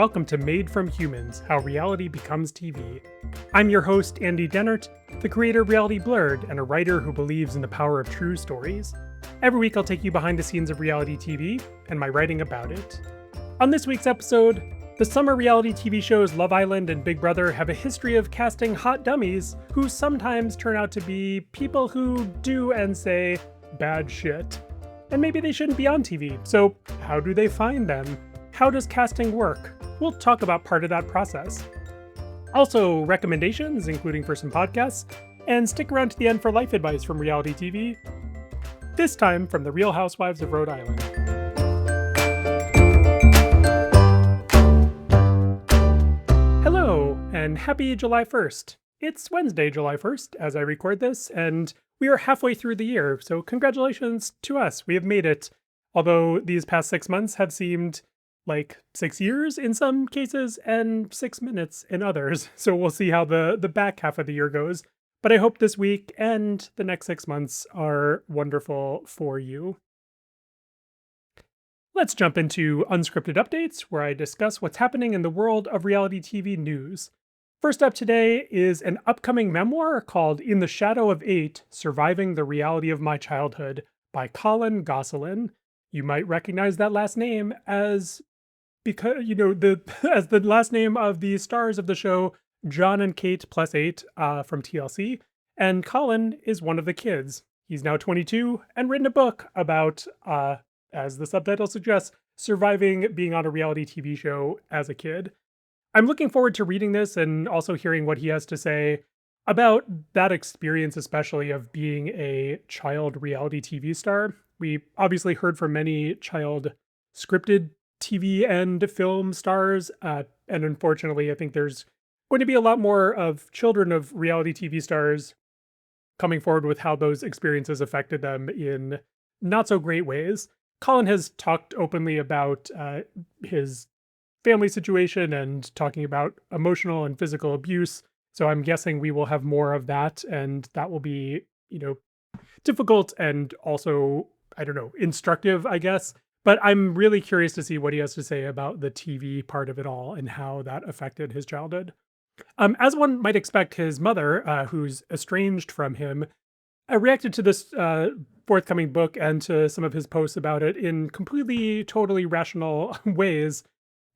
welcome to Made from Humans, How Reality Becomes TV. I'm your host, Andy Dennert, the creator of Reality Blurred and a writer who believes in the power of true stories. Every week I'll take you behind the scenes of reality TV and my writing about it. On this week's episode, the summer reality TV shows Love Island and Big Brother have a history of casting hot dummies who sometimes turn out to be people who do and say bad shit. And maybe they shouldn't be on TV, so how do they find them? How does casting work? We'll talk about part of that process. Also, recommendations, including for some podcasts, and stick around to the end for life advice from reality TV, this time from the Real Housewives of Rhode Island. Hello, and happy July 1st. It's Wednesday, July 1st, as I record this, and we are halfway through the year, so congratulations to us. We have made it, although these past 6 months have seemed like 6 years in some cases and 6 minutes in others. So we'll see how the back half of the year goes. But I hope this week and the next 6 months are wonderful for you. Let's jump into Unscripted Updates, where I discuss what's happening in the world of reality TV news. First up today is an upcoming memoir called In the Shadow of 8, Surviving the Reality of My Childhood by Colin Gosselin. You might recognize that last name as as the last name of the stars of the show John and Kate plus 8 from TLC, and Colin is one of the kids. He's now 22 and written a book about, as the subtitle suggests, surviving being on a reality TV show as a kid. I'm looking forward to reading this and also hearing what he has to say about that experience, especially of being a child reality TV star. We obviously heard from many child scripted TV and film stars, and unfortunately, I think there's going to be a lot more of children of reality TV stars coming forward with how those experiences affected them in not so great ways. Colin has talked openly about his family situation and talking about emotional and physical abuse. So I'm guessing we will have more of that, and that will be, difficult and also, instructive, I guess. But I'm really curious to see what he has to say about the TV part of it all and how that affected his childhood. As one might expect, his mother, who's estranged from him, reacted to this forthcoming book and to some of his posts about it in completely, totally rational ways.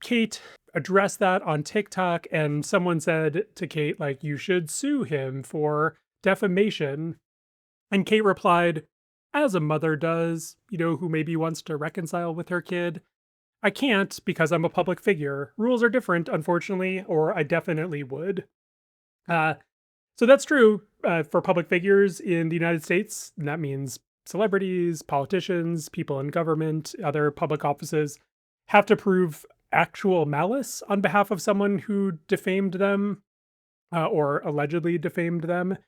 Kate addressed that on TikTok, and someone said to Kate, you should sue him for defamation. And Kate replied, as a mother does, who maybe wants to reconcile with her kid. I can't because I'm a public figure. Rules are different, unfortunately, or I definitely would. So that's true for public figures in the United States. And that means celebrities, politicians, people in government, other public offices have to prove actual malice on behalf of someone who defamed them or allegedly defamed them,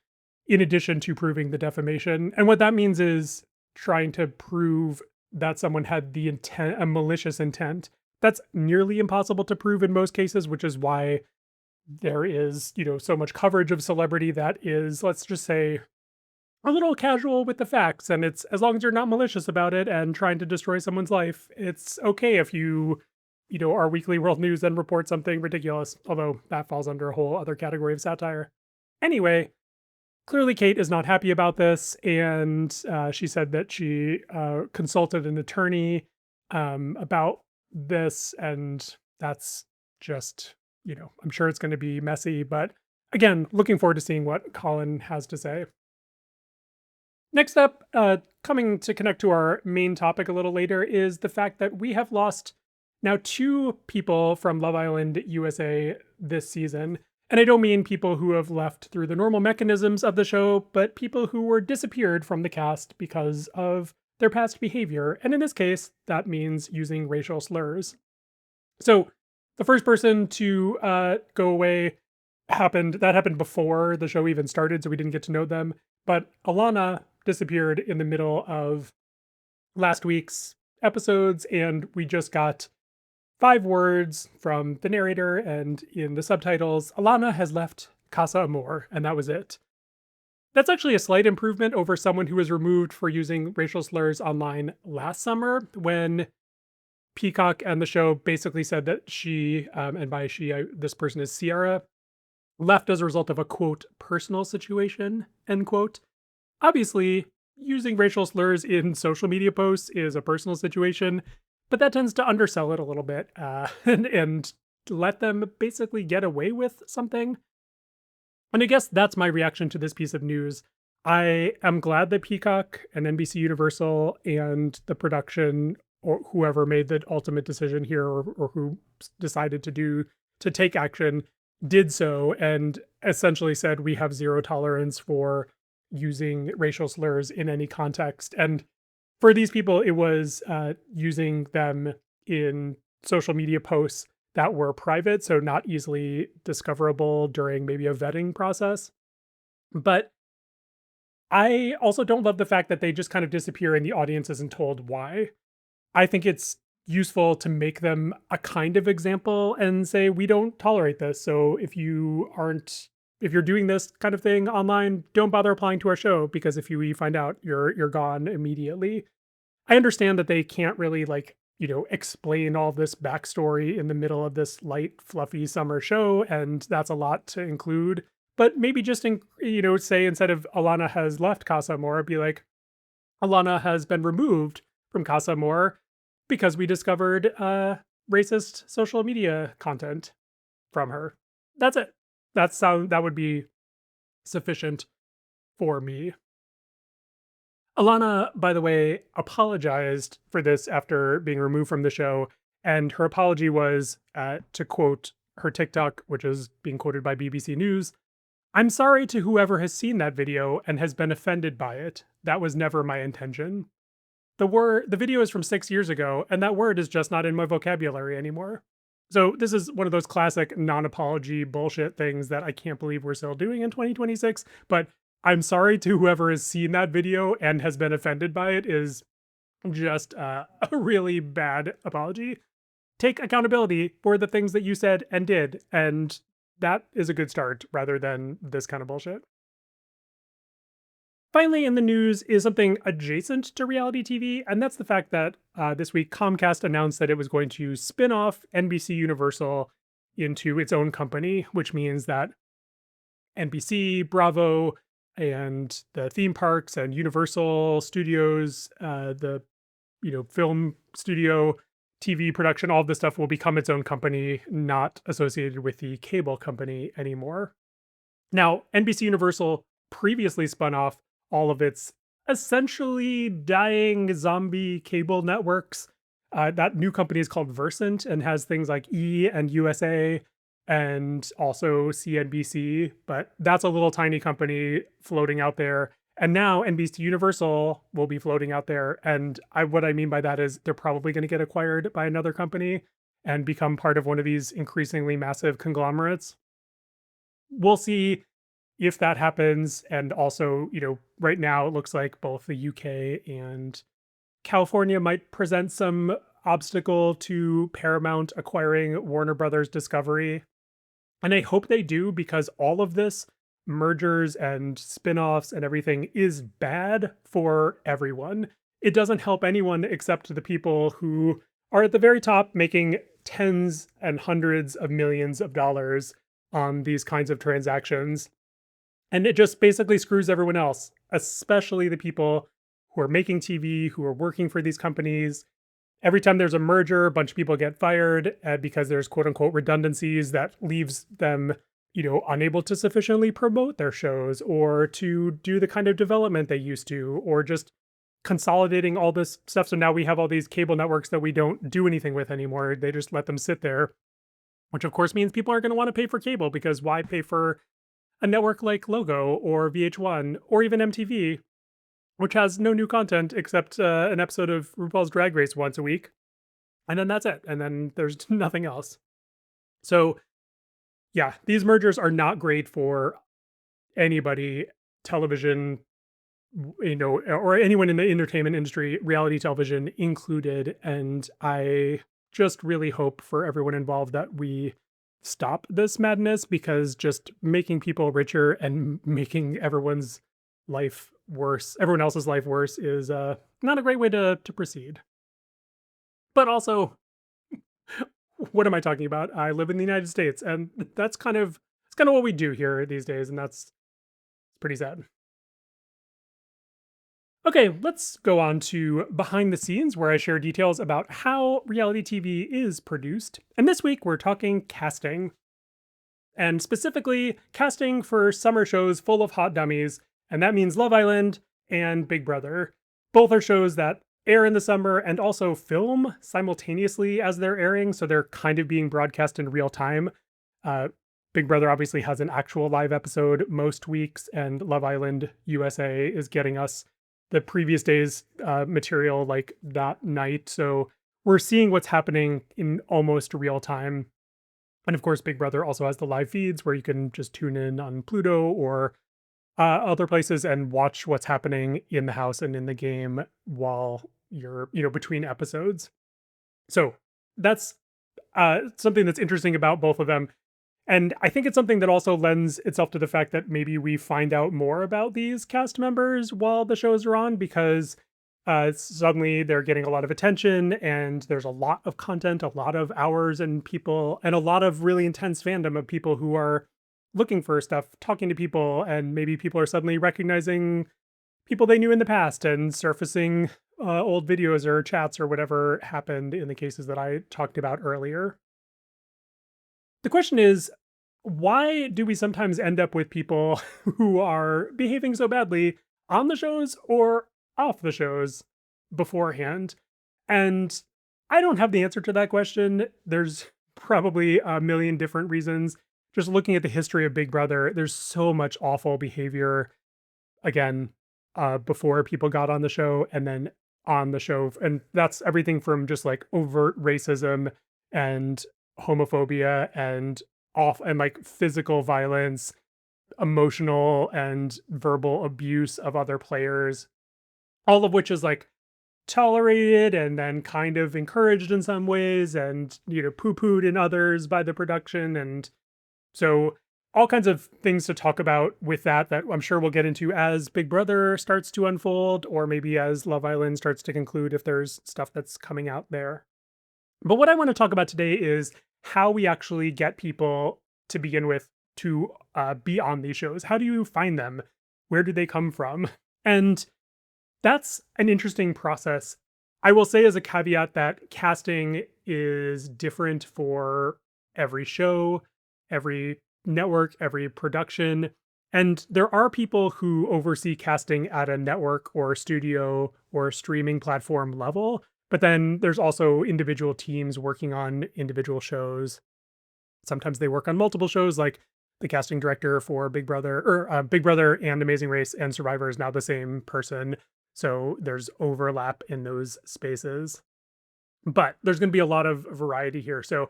in addition to proving the defamation. And what that means is trying to prove that someone had the intent, a malicious intent. That's nearly impossible to prove in most cases, which is why there is, so much coverage of celebrity that is, let's just say, a little casual with the facts. And it's, as long as you're not malicious about it and trying to destroy someone's life, it's okay if you our Weekly World News and report something ridiculous, although that falls under a whole other category of satire. Anyway, clearly Kate is not happy about this, and she said that she consulted an attorney about this, and that's just, I'm sure it's going to be messy, but again, looking forward to seeing what Colin has to say. Next up, coming to connect to our main topic a little later, is the fact that we have lost now 2 people from Love Island USA this season. And I don't mean people who have left through the normal mechanisms of the show, but people who were disappeared from the cast because of their past behavior. And in this case, that means using racial slurs. So the first person to go away happened before the show even started, so we didn't get to know them. But Alana disappeared in the middle of last week's episodes, and we just got 5 words from the narrator, and in the subtitles, Alana has left Casa Amor, and that was it. That's actually a slight improvement over someone who was removed for using racial slurs online last summer, when Peacock and the show basically said that she, and by she, this person is Sierra, left as a result of a quote, personal situation, end quote. Obviously, using racial slurs in social media posts is a personal situation, but that tends to undersell it a little bit and let them basically get away with something. And I guess that's my reaction to this piece of news. I am glad that Peacock and NBC Universal and the production or whoever made the ultimate decision here or who decided to take action did so and essentially said we have zero tolerance for using racial slurs in any context. And for these people, it was using them in social media posts that were private, so not easily discoverable during maybe a vetting process. But I also don't love the fact that they just kind of disappear and the audience isn't told why. I think it's useful to make them a kind of example and say, we don't tolerate this. So if you're doing this kind of thing online, don't bother applying to our show because if we find out, you're gone immediately. I understand that they can't really explain all this backstory in the middle of this light, fluffy summer show, and that's a lot to include. But maybe just say instead of Alana has left Casa Amor, be like Alana has been removed from Casa Amor because we discovered racist social media content from her. That's it. That would be sufficient for me. Alana, by the way, apologized for this after being removed from the show, and her apology was, to quote her TikTok, which is being quoted by BBC News, "I'm sorry to whoever has seen that video and has been offended by it. That was never my intention." The video is from 6 years ago, and that word is just not in my vocabulary anymore. So this is one of those classic non-apology bullshit things that I can't believe we're still doing in 2026, but I'm sorry to whoever has seen that video and has been offended by it is just a really bad apology. Take accountability for the things that you said and did, and that is a good start rather than this kind of bullshit. Finally, in the news is something adjacent to reality TV, and that's the fact that this week Comcast announced that it was going to spin off NBC Universal into its own company, which means that NBC, Bravo, and the theme parks and Universal Studios, the film studio, TV production, all of this stuff will become its own company, not associated with the cable company anymore. Now, NBC Universal previously spun off all of its essentially dying zombie cable networks. That new company is called Versant and has things like E and USA and also CNBC, but that's a little tiny company floating out there. And now NBC Universal will be floating out there. And what I mean by that is they're probably going to get acquired by another company and become part of one of these increasingly massive conglomerates. We'll see if that happens. And also, right now it looks like both the UK and California might present some obstacle to Paramount acquiring Warner Brothers Discovery. And I hope they do because all of this mergers and spin-offs and everything is bad for everyone. It doesn't help anyone except the people who are at the very top making tens and hundreds of millions of dollars on these kinds of transactions. And it just basically screws everyone else, especially the people who are making TV, who are working for these companies. Every time there's a merger, a bunch of people get fired because there's quote unquote redundancies that leaves them, unable to sufficiently promote their shows or to do the kind of development they used to, or just consolidating all this stuff. So now we have all these cable networks that we don't do anything with anymore. They just let them sit there, which of course means people aren't going to want to pay for cable because why pay for a network like Logo or VH1 or even MTV, which has no new content except an episode of RuPaul's Drag Race once a week. And then that's it. And then there's nothing else. So yeah, these mergers are not great for anybody, television, or anyone in the entertainment industry, reality television included. And I just really hope for everyone involved that we stop this madness because just making people richer and making everyone else's life worse is not a great way to proceed. But also, What am I talking about? I live in the United States, and that's kind of what we do here these days, and that's pretty sad. Okay, let's go on to behind the scenes, where I share details about how reality TV is produced. And this week, we're talking casting, and specifically casting for summer shows full of hot dummies. And that means Love Island and Big Brother. Both are shows that air in the summer and also film simultaneously as they're airing. So they're kind of being broadcast in real time. Uh, Big Brother obviously has an actual live episode most weeks, and Love Island USA is getting us the previous day's material like that night. So we're seeing what's happening in almost real time. And of course, Big Brother also has the live feeds where you can just tune in on Pluto or other places and watch what's happening in the house and in the game while you're, between episodes. So that's something that's interesting about both of them. And I think it's something that also lends itself to the fact that maybe we find out more about these cast members while the shows are on, because suddenly they're getting a lot of attention and there's a lot of content, a lot of hours and people, and a lot of really intense fandom of people who are looking for stuff, talking to people, and maybe people are suddenly recognizing people they knew in the past and surfacing old videos or chats or whatever happened in the cases that I talked about earlier. The question is, why do we sometimes end up with people who are behaving so badly on the shows or off the shows beforehand? And I don't have the answer to that question. There's probably a million different reasons. Just looking at the history of Big Brother, there's so much awful behavior, again, before people got on the show and then on the show. And that's everything from just like overt racism and homophobia and off and like physical violence, emotional and verbal abuse of other players, all of which is like tolerated and then kind of encouraged in some ways and, poo-pooed in others by the production. And so all kinds of things to talk about with that I'm sure we'll get into as Big Brother starts to unfold, or maybe as Love Island starts to conclude if there's stuff that's coming out there. But what I want to talk about today is how we actually get people to begin with to be on these shows. How do you find them? Where do they come from? And that's an interesting process. I will say as a caveat that casting is different for every show, every network, every production. And there are people who oversee casting at a network or studio or streaming platform level. But then there's also individual teams working on individual shows. Sometimes they work on multiple shows, like the casting director for Big Brother, or Big Brother and Amazing Race and Survivor is now the same person. So there's overlap in those spaces. But there's going to be a lot of variety here. So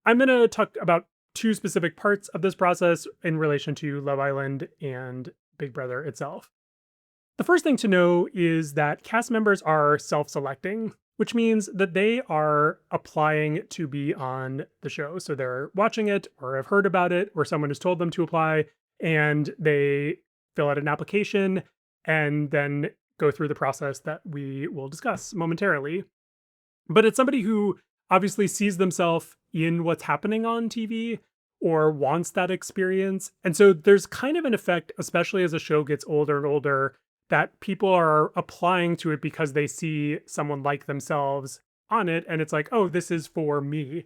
I'm going to talk about two specific parts of this process in relation to Love Island and Big Brother itself. The first thing to know is that cast members are self-selecting, which means that they are applying to be on the show. So they're watching it or have heard about it or someone has told them to apply, and they fill out an application and then go through the process that we will discuss momentarily. But it's somebody who obviously sees themselves in what's happening on TV or wants that experience. And so there's kind of an effect, especially as a show gets older and older, that people are applying to it because they see someone like themselves on it. And it's like, oh, this is for me.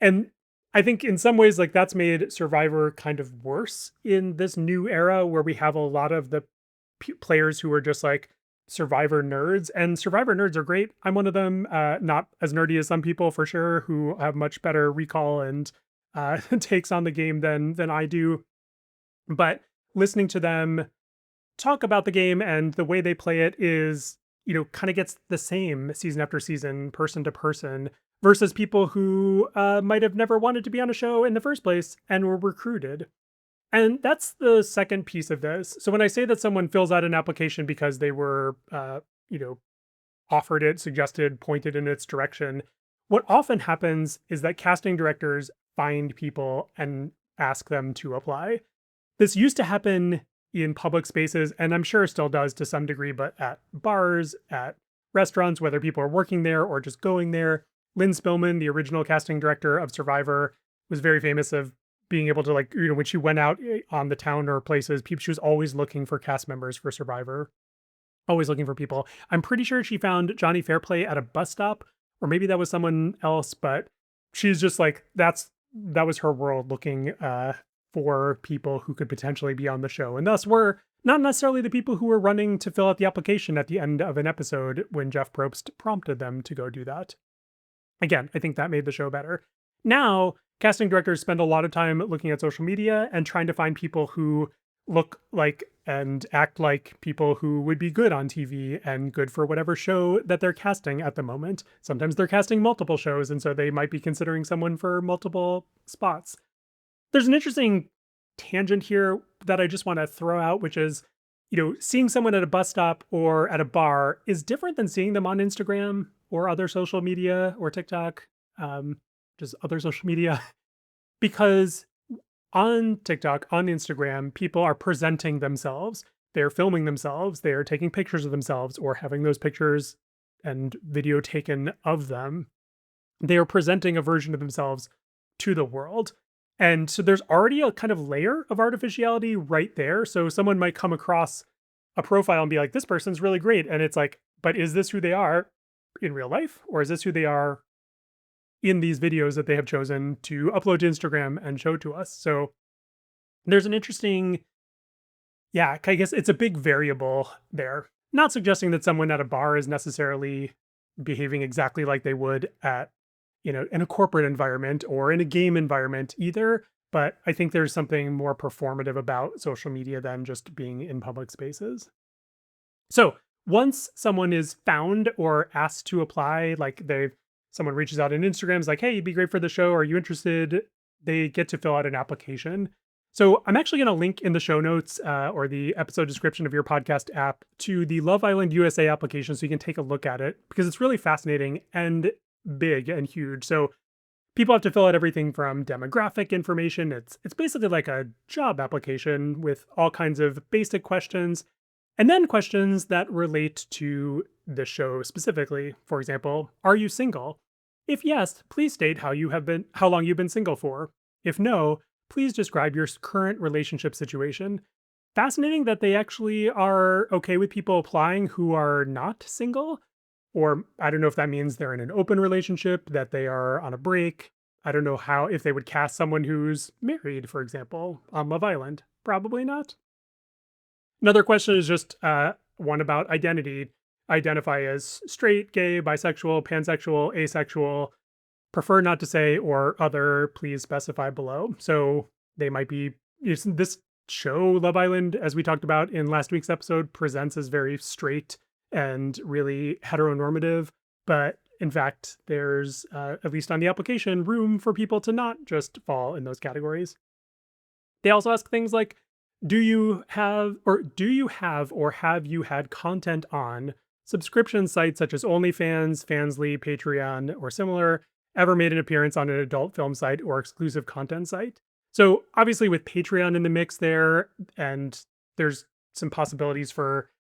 And I think in some ways, like that's made Survivor kind of worse in this new era where we have a lot of the players who are just like Survivor nerds. And Survivor nerds are great. I'm one of them, not as nerdy as some people for sure, who have much better recall and takes on the game than I do. But listening to them talk about the game and the way they play it is, kind of gets the same season after season, person to person, versus people who might have never wanted to be on a show in the first place and were recruited. And that's the second piece of this. So when I say that someone fills out an application because they were, offered it, suggested, pointed in its direction, what often happens is that casting directors find people and ask them to apply. This used to happen in public spaces, and I'm sure still does to some degree, but at bars, at restaurants, whether people are working there or just going there, Lynn Spillman, the original casting director of Survivor, was very famous of being able to, like, when she went out on the town or places, she was always looking for cast members for Survivor, always looking for people. I'm pretty sure she found Johnny Fairplay at a bus stop, or maybe that was someone else, but she's just like, that was her world, looking for people who could potentially be on the show. And thus were not necessarily the people who were running to fill out the application at the end of an episode when Jeff Probst prompted them to go do that. Again, I think that made the show better. Now, casting directors spend a lot of time looking at social media and trying to find people who look like and act like people who would be good on TV and good for whatever show that they're casting at the moment. Sometimes they're casting multiple shows, and so they might be considering someone for multiple spots. There's an interesting tangent here that I just want to throw out, which is, seeing someone at a bus stop or at a bar is different than seeing them on Instagram or other social media or TikTok, just other social media, because on TikTok, on Instagram, people are presenting themselves. They're filming themselves. They're taking pictures of themselves or having those pictures and video taken of them. They are presenting a version of themselves to the world. And so there's already a kind of layer of artificiality right there. So someone might come across a profile and be like, this person's really great. And it's like, but is this who they are in real life? Or is this who they are in these videos that they have chosen to upload to Instagram and show to us? So there's an interesting, I guess it's a big variable there. Not suggesting that someone at a bar is necessarily behaving exactly like they would at, in a corporate environment or in a game environment either. But I think there's something more performative about social media than just being in public spaces. So once someone is found or asked to apply, like someone reaches out on Instagram, is like, hey, you'd be great for the show. Are you interested? They get to fill out an application. So I'm actually going to link in the show notes or the episode description of your podcast app to the Love Island USA application so you can take a look at it, because it's really fascinating and big and huge. So people have to fill out everything from demographic information. It's basically like a job application with all kinds of basic questions, and then questions that relate to the show specifically. For example, are you single? If yes, please state how long you've been single for. If no, please describe your current relationship situation. Fascinating that they actually are okay with people applying who are not single. Or I don't know if that means they're in an open relationship, that they are on a break. I don't know if they would cast someone who's married, for example, on Love Island. Probably not. Another question is just one about identity. Identify as straight, gay, bisexual, pansexual, asexual, prefer not to say, or other, please specify below. So they might be, this show, Love Island, as we talked about in last week's episode, presents as very straight and really heteronormative. But in fact, there's, at least on the application, room for people to not just fall in those categories. They also ask things like, do you have or have you had content on subscription sites such as OnlyFans, Fansly, Patreon, or similar, ever made an appearance on an adult film site or exclusive content site? So obviously with Patreon in the mix there, and there's some possibilities for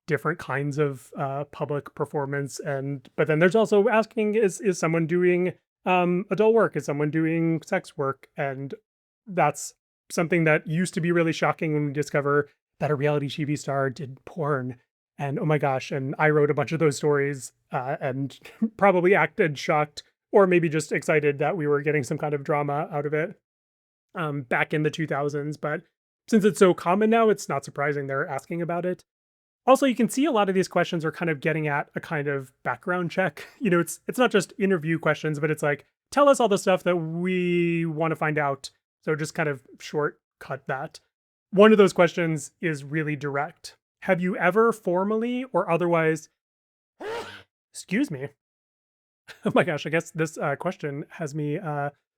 different kinds of public performance. But then there's also asking, is someone doing adult work? Is someone doing sex work? And that's something that used to be really shocking when we discover that a reality TV star did porn. And oh my gosh, and I wrote a bunch of those stories and probably acted shocked or maybe just excited that we were getting some kind of drama out of it back in the 2000s. But since it's so common now, it's not surprising they're asking about it. Also, you can see a lot of these questions are kind of getting at a kind of background check. It's not just interview questions, but it's like, tell us all the stuff that we want to find out. So just kind of shortcut that. One of those questions is really direct. Have you ever formally or otherwise, excuse me. Oh my gosh, I guess this question has me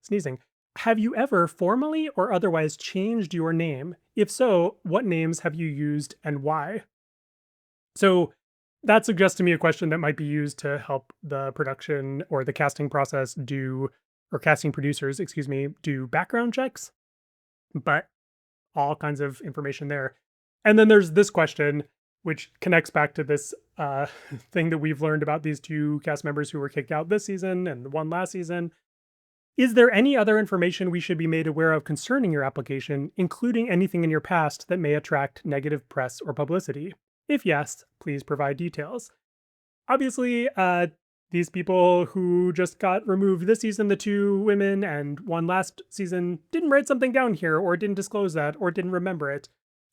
sneezing. Have you ever formally or otherwise changed your name? If so, what names have you used and why? So that suggests to me a question that might be used to help the production or the casting process casting producers, do background checks, but all kinds of information there. And then there's this question, which connects back to this thing that we've learned about these two cast members who were kicked out this season and the one last season. Is there any other information we should be made aware of concerning your application, including anything in your past that may attract negative press or publicity? If yes, please provide details. Obviously, these people who just got removed this season, the two women and one last season, didn't write something down here or didn't disclose that or didn't remember it.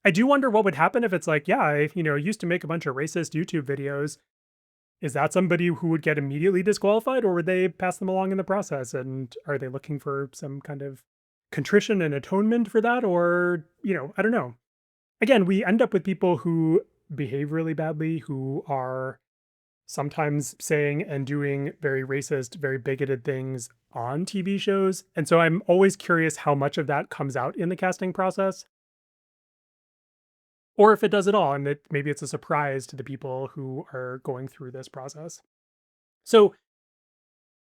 I do wonder what would happen if it's like, yeah, I, used to make a bunch of racist YouTube videos. Is that somebody who would get immediately disqualified, or would they pass them along in the process? And are they looking for some kind of contrition and atonement for that? Or, I don't know. Again, we end up with people who behave really badly, who are sometimes saying and doing very racist, very bigoted things on TV shows. And so I'm always curious how much of that comes out in the casting process, or if it does at all, and that maybe it's a surprise to the people who are going through this process. So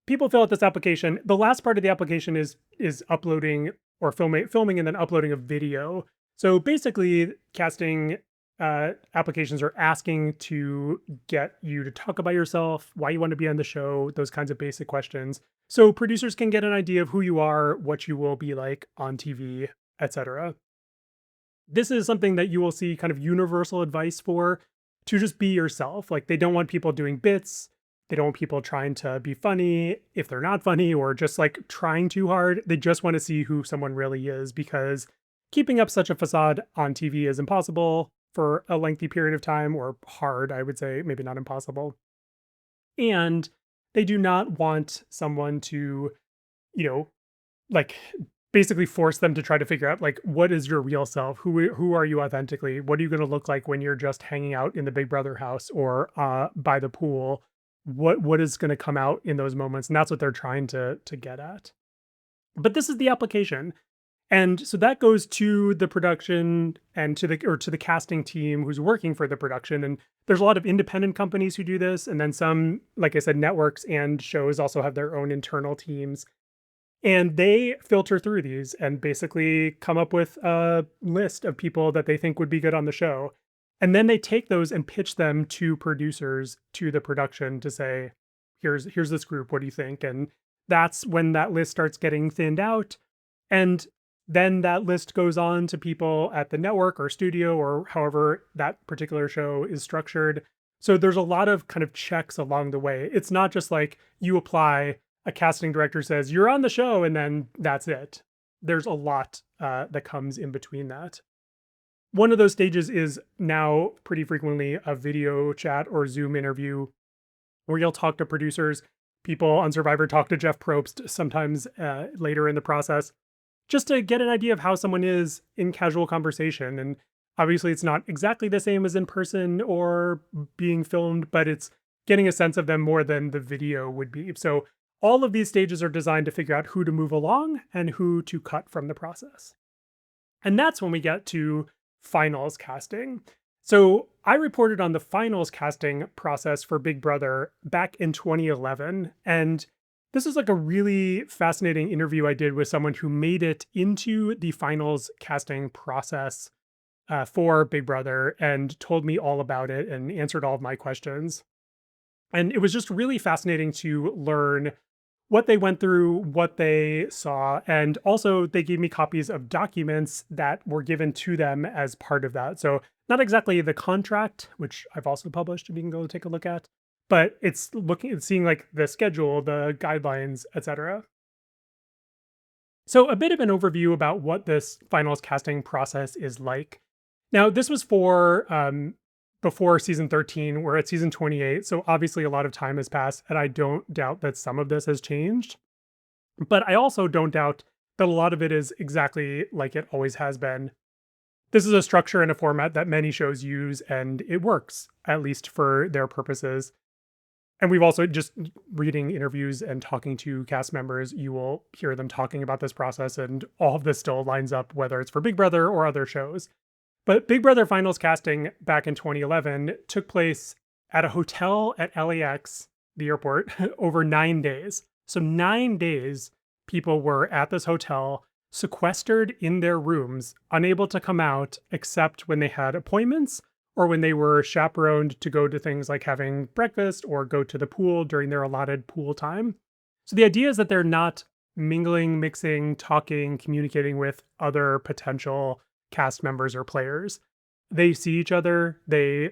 people fill out this application. The last part of the application is uploading or filming and then uploading a video. So basically, casting applications are asking to get you to talk about yourself, why you want to be on the show, those kinds of basic questions. So producers can get an idea of who you are, what you will be like on TV, etc. This is something that you will see kind of universal advice for, to just be yourself. Like, they don't want people doing bits. They don't want people trying to be funny if they're not funny, or just like trying too hard. They just want to see who someone really is, because keeping up such a facade on TV is impossible for a lengthy period of time, or hard, I would say, maybe not impossible. And they do not want someone to, like basically force them to try to figure out, like, what is your real self? Who are you authentically? What are you going to look like when you're just hanging out in the Big Brother house or by the pool? What is going to come out in those moments? And that's what they're trying to get at. But this is the application. And so that goes to the production and to the casting team who's working for the production. And there's a lot of independent companies who do this. And then some, like I said, networks and shows also have their own internal teams. And they filter through these and basically come up with a list of people that they think would be good on the show. And then they take those and pitch them to producers, to the production, to say, here's this group, what do you think? And that's when that list starts getting thinned out. And then that list goes on to people at the network or studio or however that particular show is structured. So there's a lot of kind of checks along the way. It's not just like you apply, a casting director says, you're on the show, and then that's it. There's a lot that comes in between that. One of those stages is now pretty frequently a video chat or Zoom interview where you'll talk to producers. People on Survivor talk to Jeff Probst sometimes later in the process, just to get an idea of how someone is in casual conversation. And obviously it's not exactly the same as in person or being filmed, but it's getting a sense of them more than the video would be. So all of these stages are designed to figure out who to move along and who to cut from the process. And that's when we get to finals casting. So I reported on the finals casting process for Big Brother back in 2011. And this is like a really fascinating interview I did with someone who made it into the finals casting process for Big Brother and told me all about it and answered all of my questions. And it was just really fascinating to learn what they went through, what they saw, and also they gave me copies of documents that were given to them as part of that. So not exactly the contract, which I've also published and you can go take a look at, but it's seeing like the schedule, the guidelines, etc. So a bit of an overview about what this finals casting process is like. Now, this was for before season 13. We're at season 28. So obviously a lot of time has passed, and I don't doubt that some of this has changed. But I also don't doubt that a lot of it is exactly like it always has been. This is a structure and a format that many shows use, and it works, at least for their purposes. And we've also, just reading interviews and talking to cast members, you will hear them talking about this process, and all of this still lines up, whether it's for Big Brother or other shows. But Big Brother finals casting back in 2011 took place at a hotel at LAX, the airport, over 9 days. So 9 days, people were at this hotel, sequestered in their rooms, unable to come out except when they had appointments or when they were chaperoned to go to things like having breakfast or go to the pool during their allotted pool time. So the idea is that they're not mingling, mixing, talking, communicating with other potential cast members or players. They see each other. They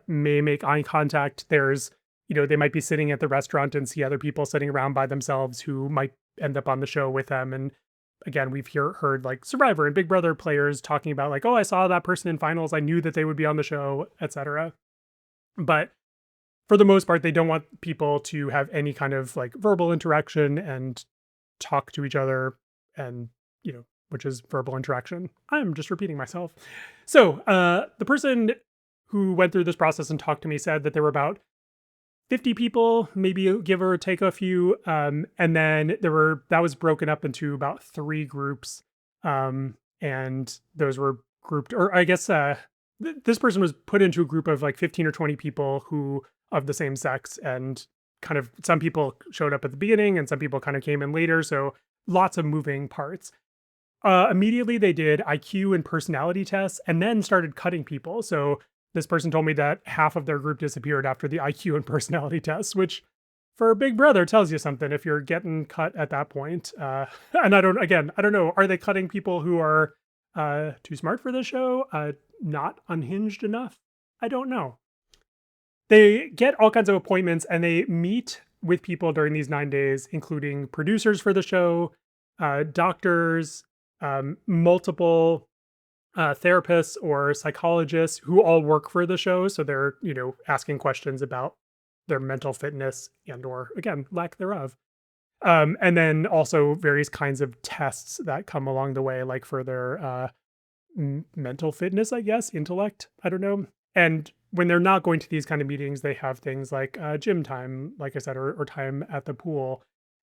may make eye contact. They might be sitting at the restaurant and see other people sitting around by themselves who might end up on the show with them. And again, we've heard like Survivor and Big Brother players talking about like, oh, I saw that person in finals. I knew that they would be on the show, etc. But for the most part, they don't want people to have any kind of like verbal interaction and talk to each other and, which is verbal interaction. I'm just repeating myself. So the person who went through this process and talked to me said that there were about 50 people, maybe give or take a few. And then that was broken up into about 3 groups. And those were grouped, or I guess this person was put into a group of like 15 or 20 people who of the same sex, and kind of some people showed up at the beginning and some people kind of came in later. So lots of moving parts. Immediately they did IQ and personality tests and then started cutting people. So this person told me that half of their group disappeared after the IQ and personality tests, which for Big Brother tells you something if you're getting cut at that point. And I don't know. Are they cutting people who are too smart for the show? Not unhinged enough? I don't know. They get all kinds of appointments and they meet with people during these 9 days, including producers for the show, doctors, multiple therapists or psychologists who all work for the show. So they're, asking questions about their mental fitness and or, again, lack thereof. And then also various kinds of tests that come along the way, like for their mental fitness, I guess, intellect, I don't know. And when they're not going to these kind of meetings, they have things like gym time, like I said, or time at the pool.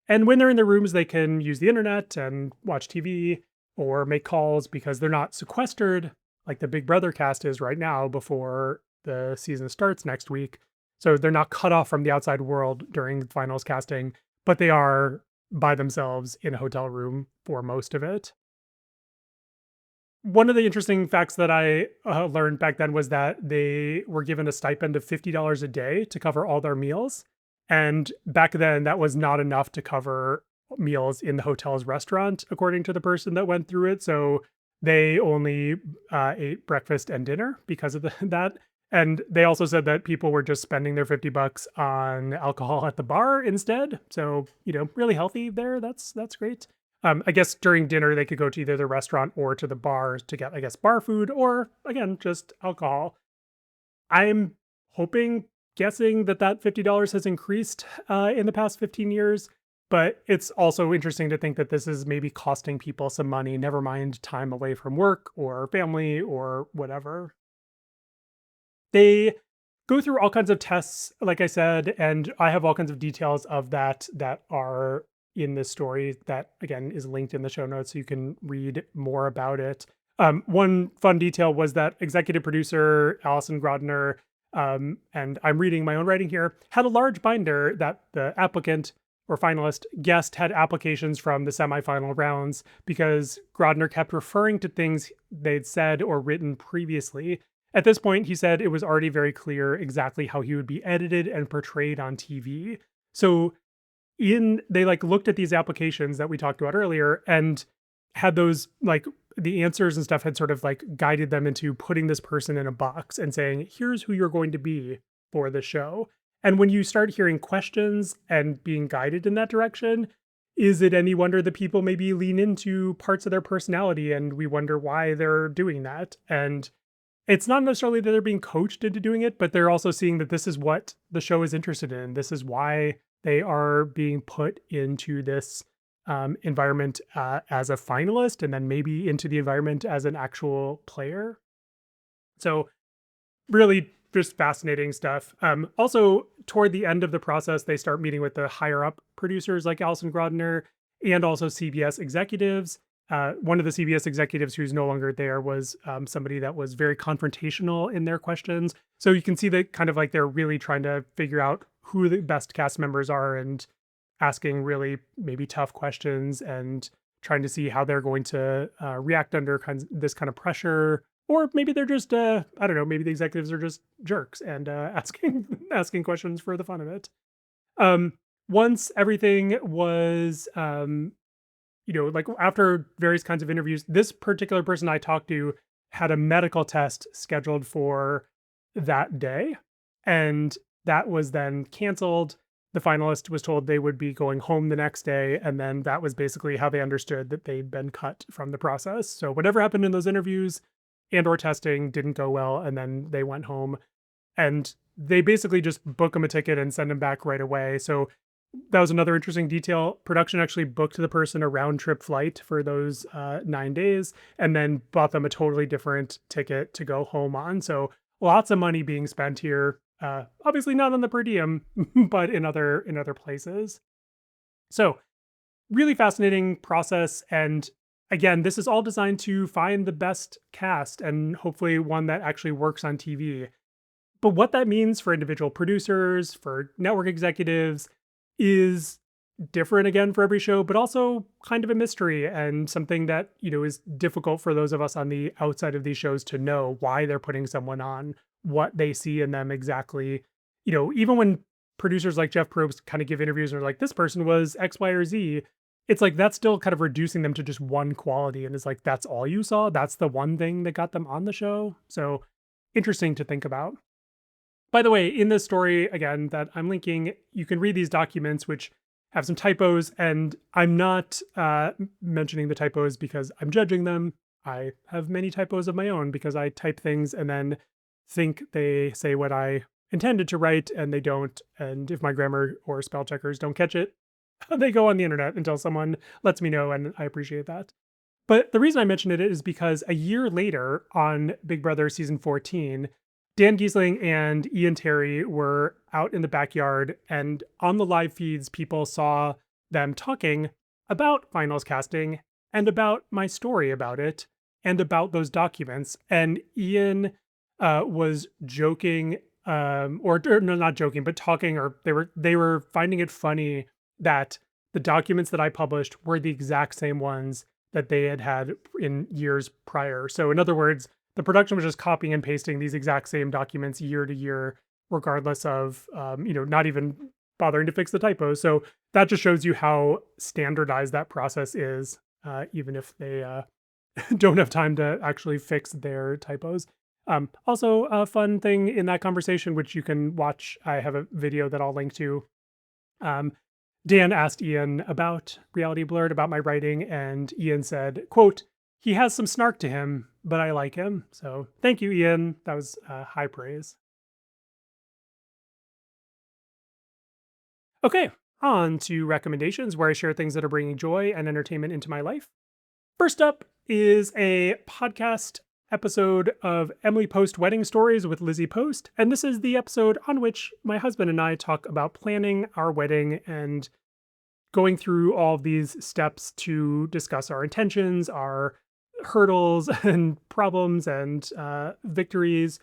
And when they're in the rooms, they can use the internet and watch TV or make calls because they're not sequestered like the Big Brother cast is right now before the season starts next week. So they're not cut off from the outside world during finals casting, but they are by themselves in a hotel room for most of it. One of the interesting facts that I learned back then was that they were given a stipend of $50 a day to cover all their meals. And back then, that was not enough to cover meals in the hotel's restaurant, according to the person that went through it. So they only ate breakfast and dinner because of that. And they also said that people were just spending their $50 on alcohol at the bar instead. So, really healthy there. That's great. I guess during dinner, they could go to either the restaurant or to the bar to get, I guess, bar food or, again, just alcohol. I'm guessing that $50 has increased in the past 15 years. But it's also interesting to think that this is maybe costing people some money, never mind time away from work or family or whatever. They go through all kinds of tests, like I said, and I have all kinds of details of that are in this story that, again, is linked in the show notes so you can read more about it. One fun detail was that executive producer Allison Grodner, and I'm reading my own writing here, had a large binder that the applicant or finalist guest had applications from the semifinal rounds because Grodner kept referring to things they'd said or written previously. At this point, he said it was already very clear exactly how he would be edited and portrayed on TV. So they looked at these applications that we talked about earlier and had those the answers and stuff had sort of guided them into putting this person in a box and saying, here's who you're going to be for the show. And when you start hearing questions and being guided in that direction, is it any wonder that people maybe lean into parts of their personality and we wonder why they're doing that? And it's not necessarily that they're being coached into doing it, but they're also seeing that this is what the show is interested in. This is why they are being put into this environment as a finalist and then maybe into the environment as an actual player. So really just fascinating stuff. Also, toward the end of the process, they start meeting with the higher up producers like Allison Grodner and also CBS executives. One of the CBS executives who's no longer there was somebody that was very confrontational in their questions. So you can see that kind of they're really trying to figure out who the best cast members are and asking really maybe tough questions and trying to see how they're going to react under this kind of pressure Or maybe they're just, I don't know, maybe the executives are just jerks and asking questions for the fun of it. Um, Once everything was, like after various kinds of interviews, this particular person I talked to had a medical test scheduled for that day. And that was then canceled. The finalist was told they would be going home the next day. And then that was basically how they understood that they'd been cut from the process. So whatever happened in those interviews and or testing didn't go well. And then they went home and they basically just book them a ticket and send them back right away. So that was another interesting detail. Production actually booked the person a round trip flight for those 9 days and then bought them a totally different ticket to go home on. So lots of money being spent here. Obviously not on the per diem, but in other places. So really fascinating process. And again, this is all designed to find the best cast and hopefully one that actually works on TV. But what that means for individual producers, for network executives, is different again for every show, but also kind of a mystery and something that, is difficult for those of us on the outside of these shows to know why they're putting someone on, what they see in them exactly. Even when producers like Jeff Probst kind of give interviews and are like, this person was X, Y, or Z, it's like that's still kind of reducing them to just one quality. And it's like, that's all you saw. That's the one thing that got them on the show. So interesting to think about. By the way, in this story, again, that I'm linking, you can read these documents, which have some typos, and I'm not mentioning the typos because I'm judging them. I have many typos of my own because I type things and then think they say what I intended to write, and they don't. And if my grammar or spell checkers don't catch it, they go on the internet until someone lets me know, and I appreciate that. But the reason I mention it is because a year later on Big Brother season 14, Dan Giesling and Ian Terry were out in the backyard, and on the live feeds, people saw them talking about finals casting and about my story about it and about those documents. And Ian was joking, or no, not joking, but talking, or they were finding it funny that the documents that I published were the exact same ones that they had in years prior. So in other words, the production was just copying and pasting these exact same documents year to year, regardless of, not even bothering to fix the typos. So that just shows you how standardized that process is, even if they don't have time to actually fix their typos. Also, a fun thing in that conversation, which you can watch, I have a video that I'll link to. Um, Dan asked Ian about Reality Blurred, about my writing, and Ian said, quote, "He has some snark to him, but I like him." So thank you, Ian. That was high praise. Okay, on to recommendations where I share things that are bringing joy and entertainment into my life. First up is a podcast episode of Emily Post Wedding Stories with Lizzie Post. And this is the episode on which my husband and I talk about planning our wedding and going through all of these steps to discuss our intentions, our hurdles and problems and victories.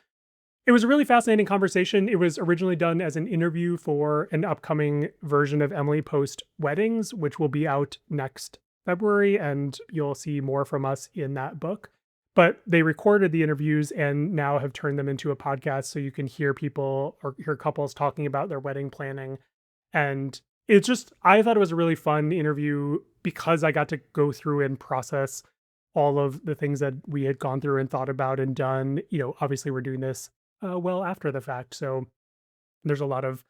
It was a really fascinating conversation. It was originally done as an interview for an upcoming version of Emily Post Weddings, which will be out next February, and you'll see more from us in that book. But they recorded the interviews and now have turned them into a podcast so you can hear people or hear couples talking about their wedding planning. And it's just, I thought it was a really fun interview because I got to go through and process all of the things that we had gone through and thought about and done. Obviously we're doing this well after the fact. So there's a lot of,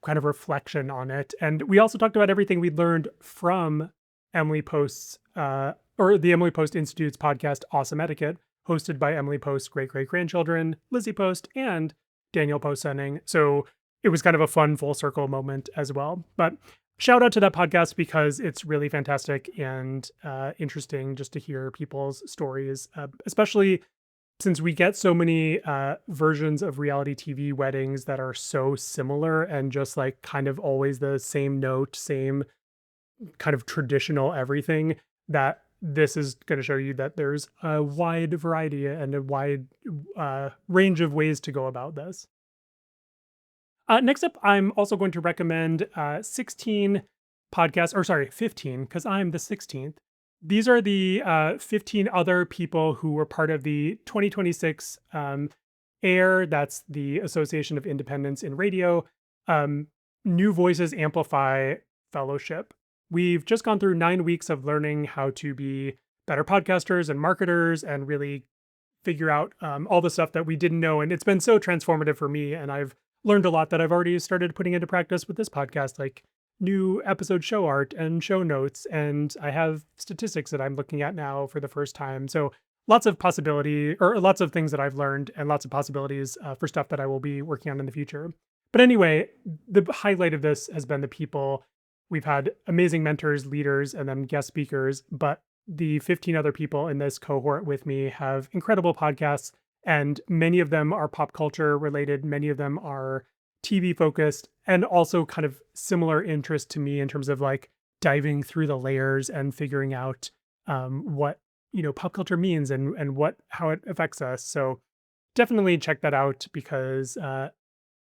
kind of reflection on it. And we also talked about everything we learned from Emily Post's, or the Emily Post Institute's podcast, Awesome Etiquette, hosted by Emily Post's great-great-grandchildren, Lizzie Post, and Daniel Post-Senning. So it was kind of a fun full circle moment as well. But shout out to that podcast because it's really fantastic and interesting just to hear people's stories, especially since we get so many versions of reality TV weddings that are so similar and just like kind of always the same note, same kind of traditional everything, that this is going to show you that there's a wide variety and a wide range of ways to go about this. Next up, I'm also going to recommend 16 podcasts, or sorry, 15, because I'm the 16th, these are the 15 other people who were part of the 2026 AIR, that's the Association of Independents in Radio, New Voices Amplify Fellowship. We've just gone through 9 weeks of learning how to be better podcasters and marketers and really figure out all the stuff that we didn't know. And it's been so transformative for me. And I've learned a lot that I've already started putting into practice with this podcast, like new episode show art and show notes. And I have statistics that I'm looking at now for the first time. So lots of possibility, or lots of things that I've learned and lots of possibilities for stuff that I will be working on in the future. But anyway, the highlight of this has been the people. We've had amazing mentors, leaders, and then guest speakers, but the 15 other people in this cohort with me have incredible podcasts, and many of them are pop culture related. Many of them are TV focused and also kind of similar interest to me in terms of like diving through the layers and figuring out what, pop culture means and how it affects us. So definitely check that out because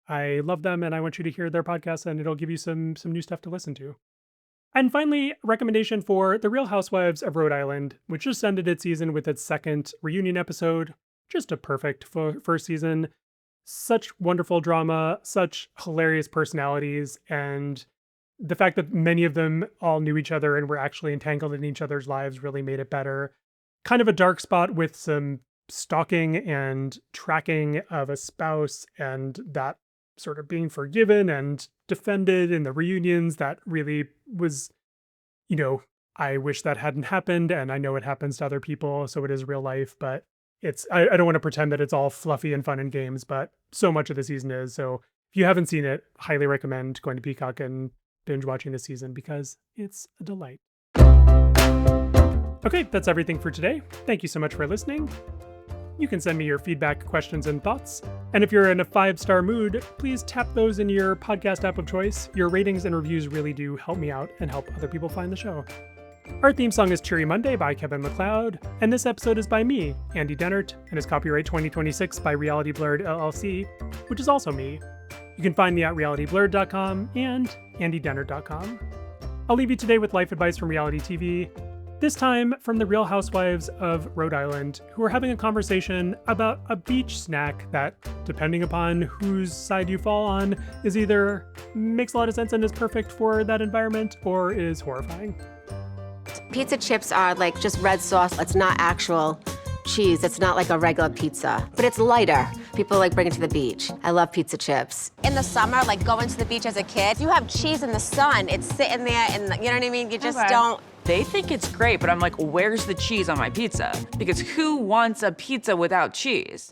I love them and I want you to hear their podcast and it'll give you some new stuff to listen to. And finally, recommendation for The Real Housewives of Rhode Island, which just ended its season with its second reunion episode. Just a perfect first season. Such wonderful drama, such hilarious personalities, and the fact that many of them all knew each other and were actually entangled in each other's lives really made it better. Kind of a dark spot with some stalking and tracking of a spouse and that sort of being forgiven and defended in the reunions. That really was, I wish that hadn't happened, and I know it happens to other people, so it is real life, but I don't want to pretend that it's all fluffy and fun and games, but so much of the season is. So if you haven't seen it, highly recommend going to Peacock and binge watching this season because it's a delight. Okay, that's everything for today. Thank you so much for listening. You can send me your feedback, questions, and thoughts. And if you're in a 5-star mood, please tap those in your podcast app of choice. Your ratings and reviews really do help me out and help other people find the show. Our theme song is Cheery Monday by Kevin MacLeod, and this episode is by me, Andy Dennert, and is copyright 2026 by Reality Blurred LLC, which is also me. You can find me at realityblurred.com and andydennert.com. I'll leave you today with life advice from reality TV, this time from the Real Housewives of Rhode Island, who are having a conversation about a beach snack that, depending upon whose side you fall on, is either makes a lot of sense and is perfect for that environment or is horrifying. Pizza chips are like just red sauce. It's not actual cheese. It's not like a regular pizza, but it's lighter. People like bring it to the beach. I love pizza chips. In the summer, like going to the beach as a kid, you have cheese in the sun. It's sitting there and you know what I mean? You just don't. They think it's great, but I'm like, where's the cheese on my pizza? Because who wants a pizza without cheese?